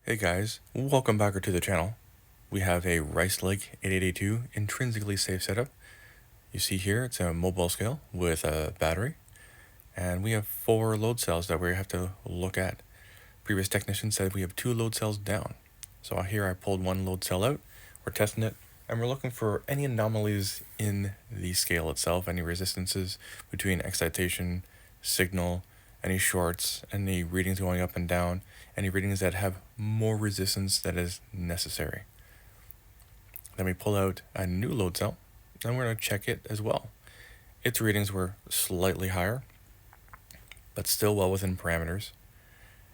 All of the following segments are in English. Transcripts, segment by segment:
Hey guys, welcome back to the channel. We have a Rice Lake 8882 intrinsically safe setup. You see here it's a mobile scale with a battery, and we have 4 load cells that we have to look at. Previous technician said we have 2 load cells down. So here I pulled 1 load cell out, we're testing it, and we're looking for any anomalies in the scale itself, any resistances between excitation, signal, any shorts, any readings going up and down, any readings that have more resistance that is necessary. Then we pull out a new load cell, and we're going to check it as well. Its readings were slightly higher, but still well within parameters.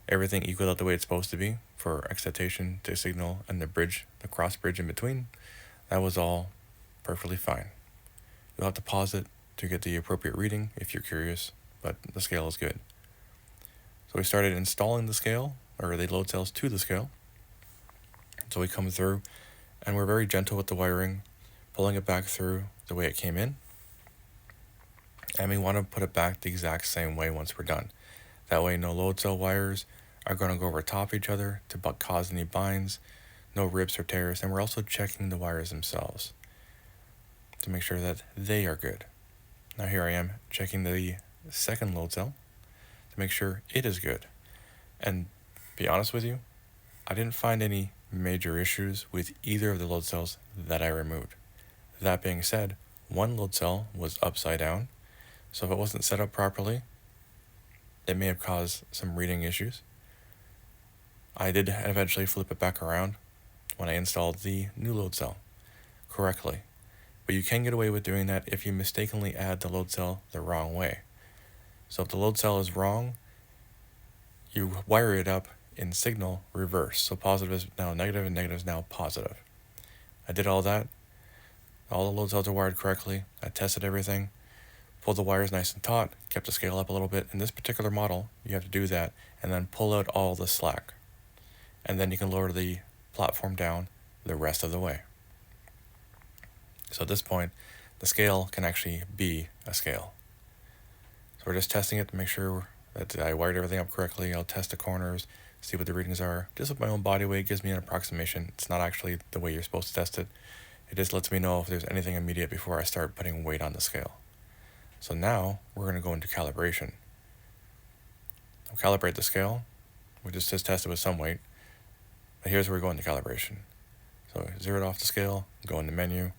Everything equaled out the way it's supposed to be for excitation to signal and the bridge, the cross bridge in between. That was all perfectly fine. You'll have to pause it to get the appropriate reading if you're curious, but the scale is good. So we started installing the scale, or the load cells to the scale. So we come through, and we're very gentle with the wiring, pulling it back through the way it came in. And we want to put it back the exact same way once we're done. That way no load cell wires are going to go over top each other to cause any binds, no rips or tears, and we're also checking the wires themselves to make sure that they are good. Now here I am checking the second load cell to make sure it is good. And be honest with you, I didn't find any major issues with either of the load cells that I removed. That being said, one load cell was upside down, so if it wasn't set up properly, it may have caused some reading issues. I did eventually flip it back around when I installed the new load cell correctly, but you can get away with doing that if you mistakenly add the load cell the wrong way. So if the load cell is wrong, you wire it up in signal reverse. So positive is now negative and negative is now positive. I did all that. All the load cells are wired correctly. I tested everything, pulled the wires nice and taut, kept the scale up a little bit. In this particular model, you have to do that and then pull out all the slack. And then you can lower the platform down the rest of the way. So at this point, the scale can actually be a scale. So we're just testing it to make sure that I wired everything up correctly. I'll test the corners, see what the readings are. Just with my own body weight gives me an approximation. It's not actually the way you're supposed to test it. It just lets me know if there's anything immediate before I start putting weight on the scale. So now we're going to go into calibration. I'll calibrate the scale. We just test it with some weight. But here's where we go into calibration. So zero it off the scale, go into menu,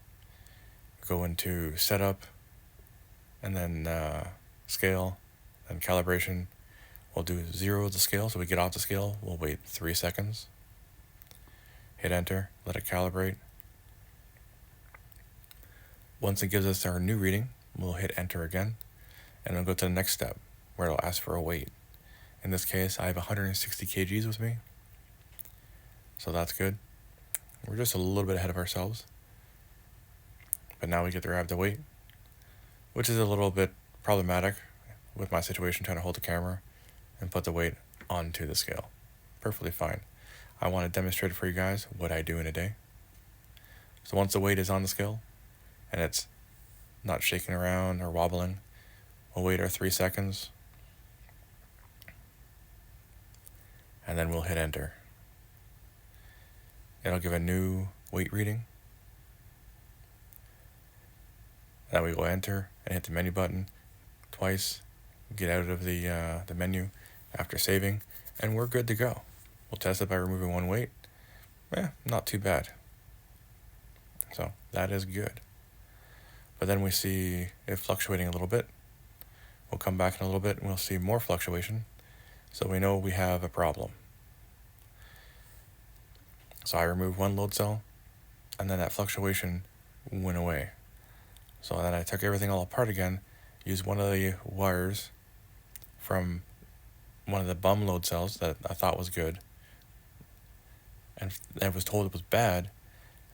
go into setup, and then scale, and calibration. We'll do 0 the scale, so we get off the scale, we'll wait 3 seconds. Hit enter, let it calibrate. Once it gives us our new reading, we'll hit enter again, and it'll go to the next step, where it'll ask for a weight. In this case, I have 160 kgs with me, so that's good. We're just a little bit ahead of ourselves. But now we get to grab the weight, which is a little bit problematic with my situation trying to hold the camera and put the weight onto the scale. Perfectly fine. I want to demonstrate for you guys what I do in a day. So once the weight is on the scale and it's not shaking around or wobbling, we'll wait our 3 seconds and then we'll hit enter. It'll give a new weight reading. Then we go enter and hit the menu button twice, get out of the menu after saving, and we're good to go. We'll test it by removing 1 weight. Not too bad. So that is good. But then we see it fluctuating a little bit. We'll come back in a little bit and we'll see more fluctuation. So we know we have a problem. So I removed 1 load cell, and then that fluctuation went away. So then I took everything all apart again, used one of the wires from one of the bum load cells that I thought was good, and I was told it was bad,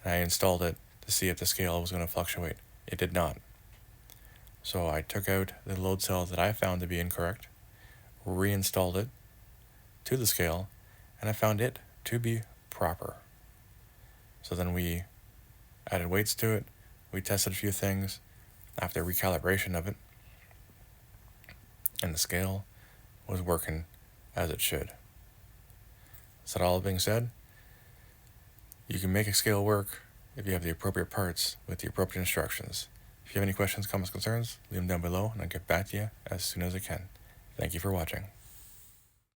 and I installed it to see if the scale was going to fluctuate. It did not. So I took out the load cell that I found to be incorrect, reinstalled it to the scale, and I found it to be proper. So then we added weights to it, we tested a few things after recalibration of it, and the scale was working as it should. So that all being said, you can make a scale work if you have the appropriate parts with the appropriate instructions. If you have any questions, comments, concerns, leave them down below and I'll get back to you as soon as I can. Thank you for watching.